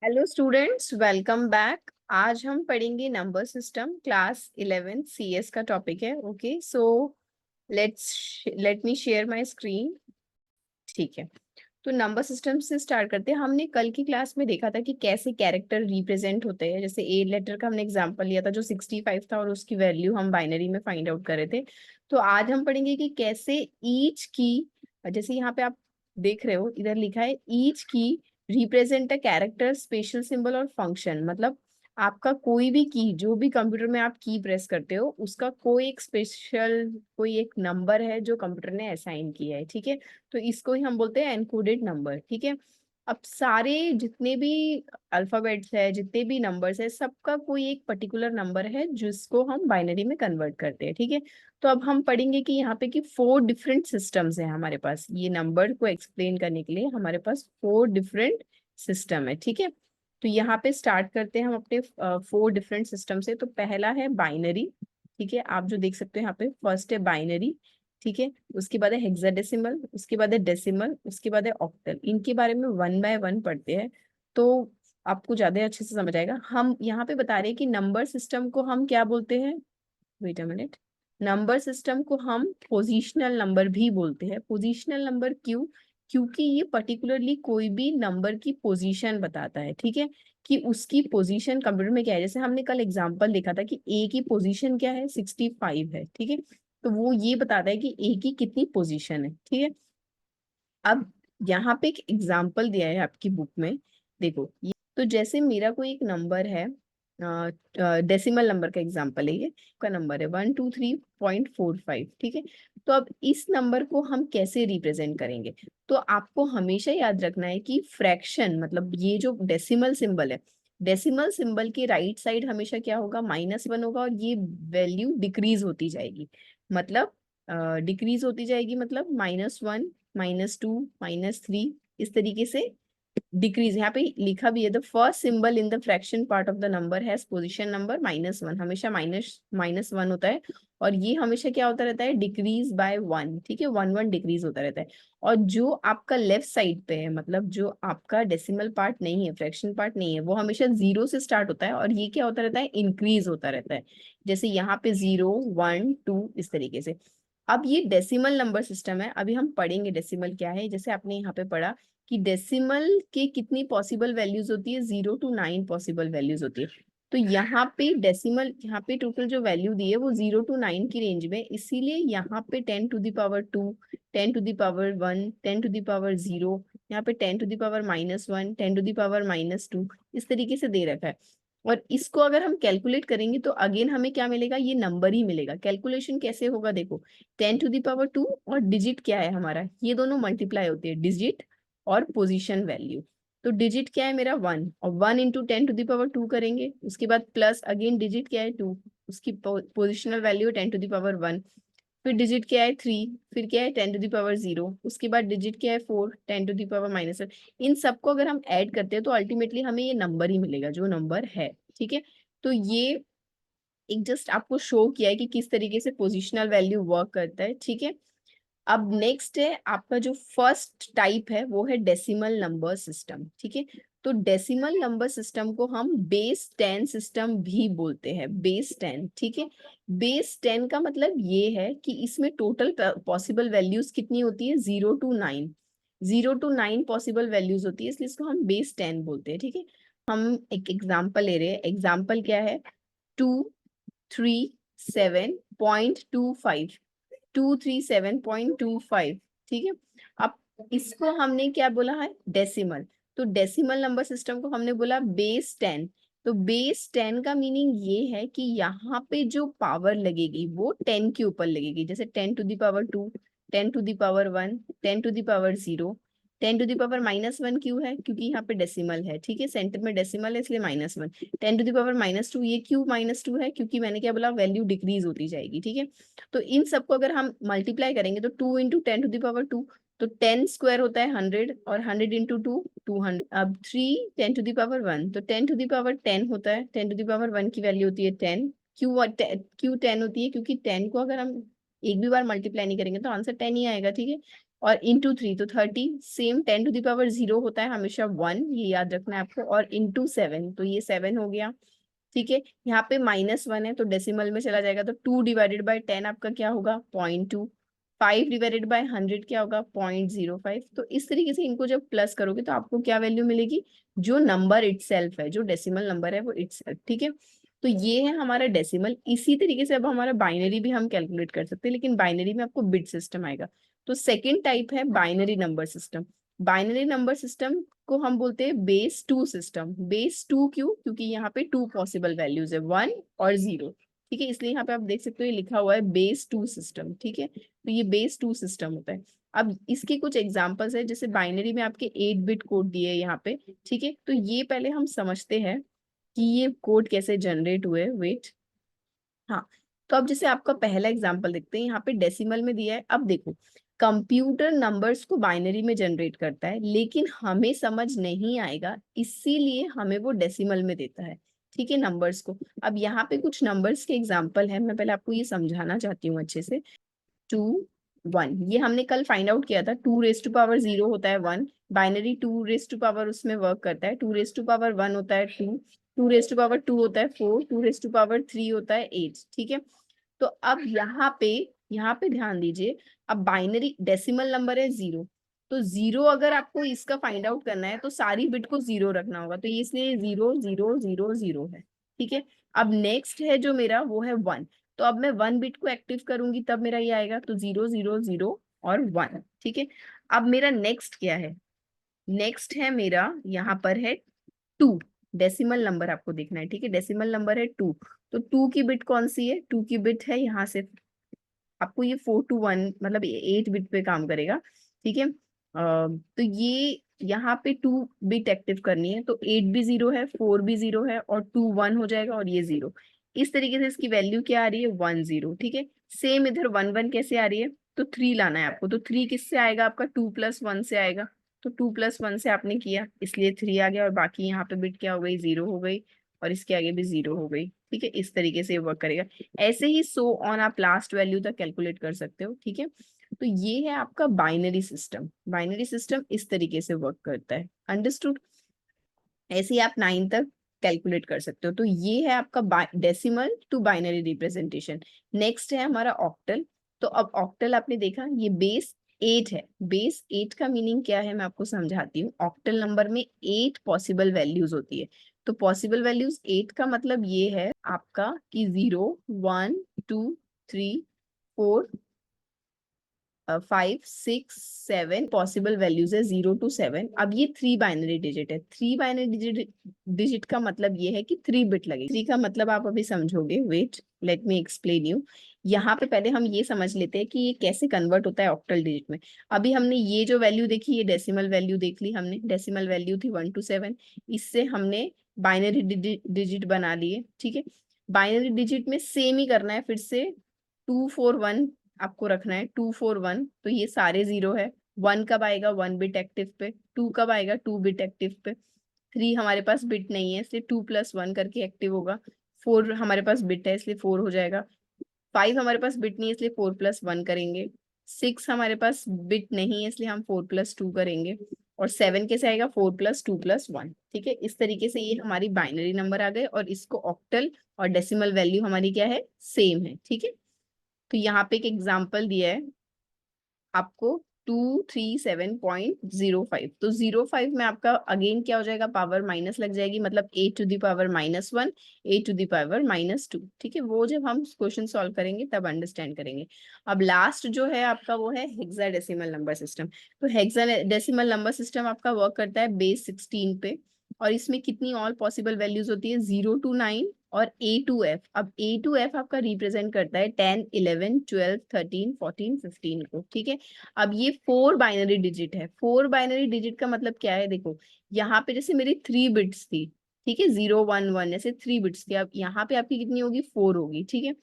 Hello students, welcome back. आज हम पढ़ेंगे नंबर सिस्टम क्लास 11 सीएस का टॉपिक है। Okay, so let me share my screen. ठीक है, तो नंबर सिस्टम से स्टार्ट करते हैं। हमने कल की क्लास में देखा था कि कैसे कैरेक्टर रिप्रेजेंट होते हैं। जैसे ए लेटर का हमने एग्जांपल लिया था जो 65 था और उसकी वैल्यू हम बाइनरी में फाइंड आउट कर रहे थे। तो आज हम पढ़ेंगे कि कैसे ईच की, जैसे यहाँ पे आप देख रहे हो इधर लिखा है ईच की represent a character, special symbol और फंक्शन। मतलब आपका कोई भी की, जो भी कंप्यूटर में आप की प्रेस करते हो, उसका कोई एक स्पेशल, कोई एक नंबर है जो कंप्यूटर ने असाइन किया है। ठीक है, तो इसको ही हम बोलते हैं एनकोडेड नंबर। ठीक है, अब सारे जितने भी अल्फाबेट्स है, जितने भी नंबर्स है, सबका कोई एक पर्टिकुलर नंबर है जिसको हम बाइनरी में कन्वर्ट करते हैं। ठीक है, तो अब हम पढ़ेंगे कि यहाँ पे कि 4 डिफरेंट सिस्टम्स है हमारे पास। ये नंबर को एक्सप्लेन करने के लिए हमारे पास 4 डिफरेंट सिस्टम है। ठीक है, तो यहाँ पे स्टार्ट करते हैं हम अपने 4 डिफरेंट सिस्टम से। तो पहला है बाइनरी। ठीक है, आप जो देख सकते हो यहाँ पे फर्स्ट है बाइनरी। ठीक है, उसके बाद है हेक्साडेसिमल, उसके बाद है डेसिमल, उसके बाद है ऑक्टल। इनके बारे में वन बाय वन पढ़ते हैं तो आपको ज्यादा अच्छे से समझ आएगा। हम यहाँ पे बता रहे हैं कि नंबर सिस्टम को हम क्या बोलते हैं। Wait a minute, number system को हम पोजिशनल नंबर भी बोलते हैं। पोजिशनल नंबर क्यों? क्योंकि ये पर्टिकुलरली कोई भी नंबर की पोजीशन बताता है। ठीक है, कि उसकी पोजीशन कंप्यूटर में क्या है। जैसे हमने कल एग्जांपल देखा था कि ए की पोजीशन क्या है, 65 है। ठीक है, तो वो ये बताता है कि ए की कितनी पोजीशन है। ठीक है, अब यहाँ पे एक एग्जाम्पल दिया है आपकी बुक में, देखो ये। तो जैसे मेरा कोई एक नंबर है, डेसिमल नंबर का एग्जाम्पल है ये, का नंबर है 123.45। ठीक है, तो अब इस नंबर को हम कैसे रिप्रेजेंट करेंगे। तो आपको हमेशा याद रखना है कि फ्रैक्शन, मतलब ये जो डेसिमल सिंबल है, डेसिमल सिंबल के राइट साइड हमेशा क्या होगा, -1 होगा, और ये वैल्यू डिक्रीज होती जाएगी। मतलब डिक्रीज होती जाएगी, मतलब -1, -2, -3, इस तरीके से डिक्रीज। यहाँ पे लिखा भी है the first symbol in the fraction part of the number has position number -1। हमेशा माइनस वन होता है, और ये हमेशा क्या होता रहता है, डिक्रीज बाय 1। ठीक है, 1 1 डिक्रीज होता रहता है। और जो आपका लेफ्ट साइड पे है, मतलब जो आपका डेसिमल पार्ट नहीं है, फ्रैक्शन पार्ट नहीं है, वो हमेशा 0 से स्टार्ट होता है, और ये क्या होता रहता है, इंक्रीज होता रहता है। जैसे यहाँ पे 0 1 2 इस तरीके से। अब ये डेसिमल नंबर सिस्टम है, अभी हम पढ़ेंगे डेसिमल क्या है। जैसे आपने यहाँ पे पढ़ा कि डेसिमल के कितनी पॉसिबल वैल्यूज होती है, 0 to 9 पॉसिबल वैल्यूज होती है। तो यहाँ पे डेसिमल, यहाँ पे टोटल जो वैल्यू दी है वो 0 to 9 की रेंज में, इसीलिए यहाँ पे 10⁻², 10⁻1, 10⁻0, यहाँ पे 10⁻−1, 10⁻−2, इस तरीके से दे रखा है। और इसको अगर हम कैलकुलेट करेंगे तो अगेन हमें क्या मिलेगा, ये नंबर ही मिलेगा। कैलकुलेशन कैसे होगा, देखो 10⁻2 और डिजिट क्या है हमारा, ये दोनों मल्टीप्लाई होते हैं, डिजिट और पोजीशन वैल्यू। तो डिजिट क्या है मेरा 1, और 1 इंटू 10⁻2 करेंगे, उसके बाद प्लस अगेन डिजिट क्या है 2, उसकी पोजिशनल वैल्यू 10⁻1। फिर डिजिट क्या है 3, फिर क्या है 10⁻0, उसके बाद डिजिट क्या है 4, 10⁻−1। इन सबको अगर हम ऐड करते हैं तो अल्टीमेटली हमें ये नंबर ही मिलेगा जो नंबर है। ठीक है, तो ये एक जस्ट आपको शो किया है कि किस तरीके से पोजिशनल वैल्यू वर्क करता है। ठीक है, अब नेक्स्ट है आपका जो फर्स्ट टाइप है, वो है डेसिमल नंबर सिस्टम। ठीक है, तो डेसिमल नंबर सिस्टम को हम बेस 10 सिस्टम भी बोलते हैं, बेस 10। ठीक है, बेस 10 का मतलब ये है कि इसमें टोटल पॉसिबल वैल्यूज कितनी होती है, 0 to 9, 0 to 9 पॉसिबल वैल्यूज होती है, इसलिए इसको हम बेस 10 बोलते हैं। ठीक है, हम एक एग्जाम्पल ले रहे हैं। एग्जाम्पल क्या है, 237.25, 237.25। ठीक है, अब इसको हमने क्या बोला है, डेसिमल। तो डेसिमल नंबर सिस्टम को हमने बोला बेस 10। तो बेस 10 का मीनिंग ये है कि यहाँ पे जो पावर लगेगी वो 10 के ऊपर लगेगी। जैसे 10⁻2, 10⁻1, 10⁻0, 10⁻−1 क्यों है, क्योंकि यहाँ पे डेसिमल है। ठीक है, सेंटर में डेसिमल है इसलिए -1। 10⁻², ये क्यों -2 है, क्योंकि मैंने क्या बोला, वैल्यू डिक्रीज होती जाएगी। ठीक है, तो इन सबको अगर हम मल्टीप्लाई करेंगे तो 2 इंटू 10⁻2, तो 10 स्क्वायर होता है 100, और 100 इंटू 2 200। अब 3 10⁻1, तो 10⁻10 होता है, 10⁻1 की वैल्यू होती है 10। क्यों 10 होती है, क्योंकि 10 को अगर हम एक भी बार मल्टीप्लाई नहीं करेंगे तो आंसर 10 ही आएगा। ठीक है, और इंटू 3 तो 30, सेम 10⁻0 होता है हमेशा 1, ये याद रखना है आपको, और इंटू 7 तो ये 7 हो गया। ठीक है, यहाँ पे -1 है तो डेसिमल में चला जाएगा, तो 2/10 आपका क्या होगा 0.2, 5/100 क्या होगा 0.05। तो इस तरीके से इनको जब प्लस करोगे तो आपको क्या वैल्यू मिलेगी, जो नंबर इटसेल्फ है, जो डेसिमल नंबर है वो इटसेल्फ। ठीक है, तो ये है हमारा डेसिमल। इसी तरीके से अब हमारा बाइनरी भी हम कैलकुलेट कर सकते हैं, लेकिन बाइनरी में आपको बिट सिस्टम आएगा। तो सेकेंड टाइप है binary number system. Binary number system को हम बोलते हैं बेस 2 सिस्टम। बेस 2 क्यों, क्योंकि यहाँ पे 2 पॉसिबल वैल्यूज है, 1 और 0। ठीक है, इसलिए यहाँ पे आप देख सकते हो ये लिखा हुआ है बेस 2 सिस्टम। ठीक है, तो ये बेस 2 सिस्टम होता है। अब इसके कुछ एग्जांपल्स है, जैसे बाइनरी में आपके 8 बिट कोड दिए है यहाँ पे। ठीक है, तो ये पहले हम समझते हैं कि ये कोड कैसे जनरेट हुए। वेट, हाँ, तो अब जैसे आपका पहला एग्जांपल देखते हैं, यहाँ पे डेसिमल में दिया है। अब देखो, कंप्यूटर नंबर्स को बाइनरी में जनरेट करता है, लेकिन हमें समझ नहीं आएगा, इसीलिए हमें वो डेसिमल में देता है। ठीक है, नंबर्स को। अब यहाँ पे कुछ नंबर्स के एग्जांपल है, मैं पहले आपको ये समझाना चाहती हूँ अच्छे से। 2 1, ये हमने कल फाइंड आउट किया था। 2⁻0 होता है 1, बाइनरी 2 उसमें वर्क करता है। 2⁻1 होता है 2, 2⁻2 होता है 4, 2⁻3 होता है 8। ठीक है, तो अब यहाँ पे ध्यान दीजिए। अब बाइनरी डेसिमल नंबर है 0, तो 0 अगर आपको इसका फाइंड आउट करना है तो सारी बिट को 0 रखना होगा, तो ये इसलिए 0 0 0 0 है। ठीक है, अब नेक्स्ट है जो मेरा वो है 1, तो अब मैं 1 बिट को एक्टिव करूंगी तब मेरा ये आएगा, तो 0 0 0 और 1। ठीक है, अब मेरा नेक्स्ट क्या है, नेक्स्ट है मेरा यहाँ पर है 2। डेसिमल नंबर आपको देखना है। ठीक है, डेसिमल नंबर है 2, तो 2 की बिट कौन सी है, 2 की बिट है यहाँ से, आपको ये 4 to 1 मतलब 8 बिट पे काम करेगा। ठीक है, तो ये यहाँ पे 2 बिट एक्टिव करनी है, तो 8 भी 0 है, 4 भी 0 है, और 2 1 हो जाएगा, और ये 0। इस तरीके से इसकी वैल्यू क्या आ रही है 1 0। ठीक है, सेम इधर 1 1 कैसे आ रही है, तो 3 लाना है आपको, तो 3 किससे आएगा आपका 2+1 से आएगा, तो 2+1 से आपने किया इसलिए 3 आ गया, और बाकी यहाँ पे बिट क्या हो गई 0 हो गई, और इसके आगे भी 0 हो गई। ठीक है, इस तरीके से वर्क करेगा। ऐसे ही सो ऑन आप लास्ट वैल्यू तक कैलकुलेट कर सकते हो। ठीक है, तो ये है आपका बाइनरी सिस्टम। बाइनरी सिस्टम इस तरीके से वर्क करता है, अंडरस्टूड। ऐसे ही आप 9 तक कैलकुलेट कर सकते हो। तो ये है आपका decimal to binary representation. Next है हमारा ऑक्टल। तो अब ऑक्टल आपने देखा, ये बेस 8 है। बेस 8 का मीनिंग क्या है मैं आपको समझाती हूँ। ऑक्टल नंबर में 8 पॉसिबल वैल्यूज होती है। तो पॉसिबल वैल्यूज 8 का मतलब ये है आपका कि 0 1 2 3 4 5 6 7 पॉसिबल वैल्यूज है, 0 to 7। अब ये 3 बाइनरी डिजिट है। 3 बाइनरी डिजिट का मतलब ये है कि 3 बिट लगेगी। 3 का मतलब आप अभी समझोगे, wait let me explain you. यहाँ पे पहले हम ये समझ लेते हैं कि ये कैसे कन्वर्ट होता है ऑक्टल डिजिट में। अभी हमने ये जो वैल्यू देखी, ये डेसिमल वैल्यू देख ली हमने। डेसिमल वैल्यू थी 1 to 7, इससे हमने बाइनरी डिजिट बना लिए। ठीक है, बाइनरी डिजिट में सेम ही करना है फिर से। 2 4 1 आपको रखना है, 2 4 1, तो ये सारे 0 है। 1 कब आएगा 1 बिट एक्टिव पे, 2 कब आएगा 2 बिट एक्टिव पे, 3 हमारे पास बिट नहीं है इसलिए 2+1 करके एक्टिव होगा। 4 हमारे पास बिट है इसलिए 4 हो जाएगा। 5 हमारे पास बिट नहीं है इसलिए 4+1 करेंगे। 6 हमारे पास बिट नहीं है इसलिए हम 4+2 करेंगे। और 7 कैसे आएगा 4+2+1। ठीक है, इस तरीके से ये हमारी बाइनरी नंबर आ गए, और इसको ऑक्टल और डेसिमल वैल्यू हमारी क्या है, सेम है। ठीक है, तो यहाँ पे एक एग्जाम्पल दिया है आपको 237.05, तो 05 में आपका अगेन क्या हो जाएगा, पावर माइनस लग जाएगी, मतलब a⁻1 a⁻2। ठीक है, वो जब हम क्वेश्चन सॉल्व करेंगे तब अंडरस्टैंड करेंगे। अब लास्ट जो है आपका वो है हेक्साडेसिमल नंबर सिस्टम। तो हेक्साडेसिमल नंबर सिस्टम आपका वर्क करता है बेस 16 पे, और इसमें कितनी ऑल पॉसिबल वैल्यूज होती है 0 to 9 और A to F। अब A to F आपका रिप्रेजेंट करता है 10 11 12 13 14 15 को। ठीक है, अब ये 4 बाइनरी डिजिट है। 4 बाइनरी डिजिट का मतलब क्या है, देखो यहाँ पे जैसे मेरी 3 बिट्स थी, ठीक है 0 1 1 ऐसे 3 बिट्स थी, अब यहाँ पे आपकी कितनी होगी 4 होगी। ठीक है,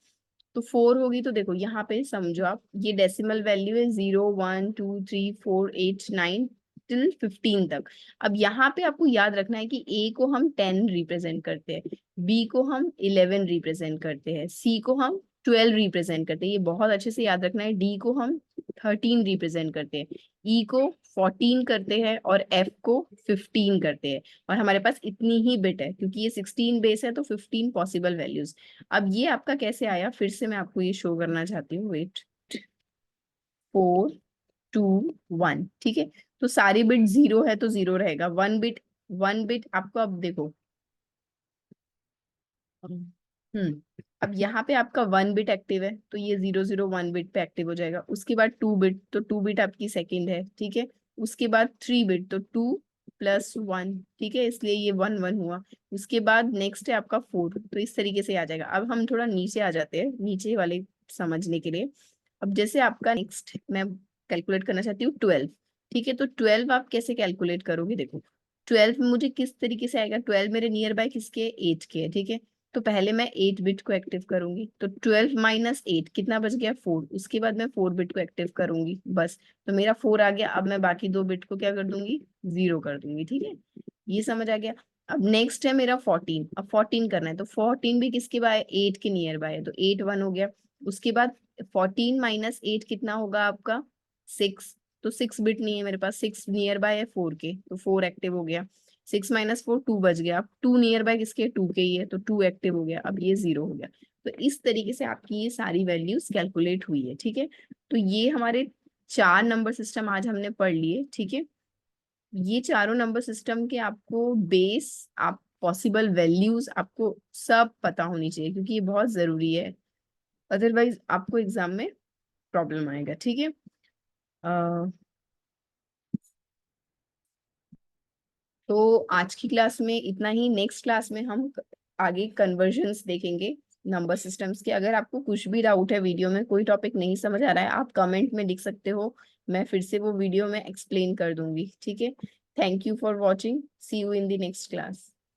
तो 4 होगी, तो देखो यहाँ पे समझो आप, ये डेसिमल वैल्यू है 0 1 2 3 4 8 9 टिल 15 तक। अब यहाँ पे आपको याद रखना है कि A को हम 10 रिप्रेजेंट करते हैं, B को हम 11 रिप्रेजेंट करते हैं, C को हम 12 रिप्रेजेंट करते हैं, ये बहुत अच्छे से याद रखना है। D को हम 13 रिप्रेजेंट करते हैं, ई को 14 करते हैं और एफ को 15 करते हैं। और हमारे पास इतनी ही बिट है क्योंकि ये 16 बेस है तो 15 पॉसिबल वैल्यूज। अब ये आपका कैसे आया, फिर से मैं आपको ये शो करना चाहती हूँ, वेट। 4 2 1, ठीक है। तो सारी बिट जीरो है तो जीरो रहेगा, वन बिट आपको, अब देखो। अब यहाँ पे आपका 1 बिट एक्टिव है तो ये 0 0 1 बिट पे एक्टिव हो जाएगा। उसके बाद 2 बिट, तो 2 बिट आपकी सेकंड है, ठीक है। उसके बाद 3 बिट, तो 2 + 1, ठीक है, इसलिए ये 1 1 हुआ। उसके बाद नेक्स्ट है आपका 4, तो इस तरीके से आ जाएगा। अब हम थोड़ा नीचे आ जाते हैं, नीचे वाले समझने के लिए। अब जैसे आपका नेक्स्ट मैं कैलकुलेट करना चाहती हूँ 12, ठीक है। तो 12 आप कैसे कैलकुलेट करोगे, देखो 12 मुझे किस तरीके से आएगा, 12 मेरे नियर बाय किसके, 8 के है, ठीक है। तो पहले मैं 8 बिट को एक्टिव करूंगी, तो 12 - 8 कितना बच गया, 4। उसके बाद मैं 4 बिट को एक्टिव करूंगी, बस। तो मेरा 4 आ गया। अब मैं बाकी 2 बिट को क्या कर दूंगी, 0 कर दूंगी, ठीक है। ये समझ आ गया। अब नेक्स्ट है मेरा 14, अब 14 करना है, तो 14 भी किसके बाय, 8 के नियर बाय है, तो 8 1 हो गया। उसके बाद 14 - 8 कितना होगा आपका, 6। तो 6 बिट नहीं है मेरे पास, 6 नियर बाय है 4 के, तो 4 एक्टिव हो गया। 6 - 4 2 बच गया। अब 2 नियर बाय किसके, 2 के ही है, तो 2 एक्टिव हो गया। अब ये 0 हो गया। तो इस तरीके से आपकी ये सारी वैल्यूज कैलकुलेट हुई है, ठीक है। तो ये हमारे 4 नंबर सिस्टम आज हमने पढ़ लिए, ठीक है। ये चारों नंबर सिस्टम के आपको बेस, आप पॉसिबल वैल्यूज आपको सब पता होनी चाहिए क्योंकि ये बहुत जरूरी है, अदरवाइज आपको एग्जाम में प्रॉब्लम आएगा, ठीक है। तो आज की क्लास में इतना ही। नेक्स्ट क्लास में हम आगे कन्वर्जन्स देखेंगे नंबर सिस्टम्स के। अगर आपको कुछ भी डाउट है, वीडियो में कोई टॉपिक नहीं समझ आ रहा है, आप कमेंट में लिख सकते हो, मैं फिर से वो वीडियो में एक्सप्लेन कर दूंगी, ठीक है। Thank you for watching, see you in the next class.